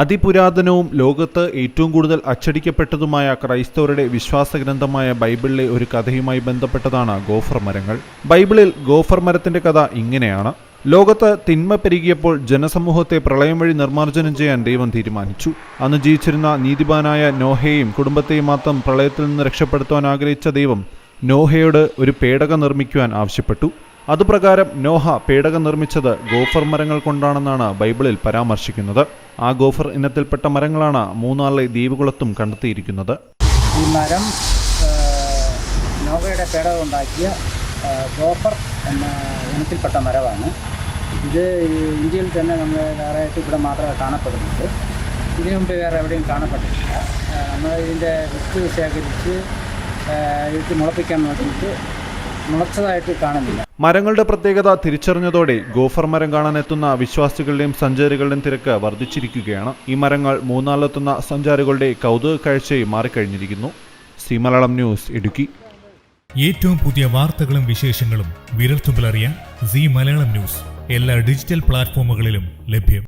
അതിപുരാതനവും ലോകത്ത് ഏറ്റവും കൂടുതൽ അച്ചടിക്കപ്പെട്ടതുമായ ക്രൈസ്തവരുടെ വിശ്വാസഗ്രന്ഥമായ ബൈബിളിലെ ഒരു കഥയുമായി ബന്ധപ്പെട്ടതാണ് ഗോഫർ മരങ്ങൾ. ബൈബിളിൽ ഗോഫർ മരത്തിന്റെ കഥ ഇങ്ങനെയാണ്. ലോകത്ത് തിന്മ പെരുകിയപ്പോൾ ജനസമൂഹത്തെ പ്രളയം വഴി നിർമ്മാർജ്ജനം ചെയ്യാൻ ദൈവം തീരുമാനിച്ചു. അന്ന് ജീവിച്ചിരുന്ന നീതിമാനായ നോഹയെയും കുടുംബത്തെയും മാത്രം പ്രളയത്തിൽ നിന്ന് രക്ഷപ്പെടുത്താൻ ആഗ്രഹിച്ച ദൈവം നോഹയോട് ഒരു പേടകം നിർമ്മിക്കുവാൻ ആവശ്യപ്പെട്ടു. അതുപ്രകാരം നോഹ പേടകം നിർമ്മിച്ചത് ഗോഫർ മരങ്ങൾ കൊണ്ടാണെന്നാണ് ബൈബിളിൽ പരാമർശിക്കുന്നത്. ആ ഗോഫർ ഇനത്തിൽപ്പെട്ട മരങ്ങളാണ് മൂന്നാറിലെ ദ്വീപുകുളത്തും കണ്ടെത്തിയിരിക്കുന്നത്. ഈ മരം നോഹയുടെ പേടകം ഉണ്ടാക്കിയ ഗോഫർ എന്ന ഇനത്തിൽപ്പെട്ട മരമാണ്. ഇത് ഇന്ത്യയിൽ തന്നെ നമ്മൾ വേറെയായിട്ട് ഇവിടെ മാത്രമേ കാണപ്പെടുന്നുള്ളൂ. ഇതിനു മുമ്പ് വേറെ എവിടെയും കാണപ്പെട്ടിട്ടില്ല. നമ്മൾ ഇതിൻ്റെ വിത്ത് ശേഖരിച്ച് ഇത് മുളപ്പിക്കാൻ വേണ്ടിയിട്ട് മുളച്ചതായിട്ട് കാണുന്നില്ല. മരങ്ങളുടെ പ്രത്യേകത തിരിച്ചറിഞ്ഞതോടെ ഗോഫർ മരം കാണാനെത്തുന്ന വിശ്വാസികളുടെയും സഞ്ചാരികളുടെയും തിരക്ക് വർദ്ധിച്ചിരിക്കുകയാണ്. ഈ മരങ്ങൾ മൂന്നാറിലെത്തുന്ന സഞ്ചാരികളുടെ കൗതുക കാഴ്ചയായി മാറിക്കഴിഞ്ഞിരിക്കുന്നു. C Malayalam news, Idukki. ഏറ്റവും പുതിയ വാർത്തകളും വിശേഷങ്ങളും വിരൽത്തുമ്പിലറിയാൻ സി മലയാളം ന്യൂസ് എല്ലാ ഡിജിറ്റൽ പ്ലാറ്റ്ഫോമുകളിലും ലഭ്യം.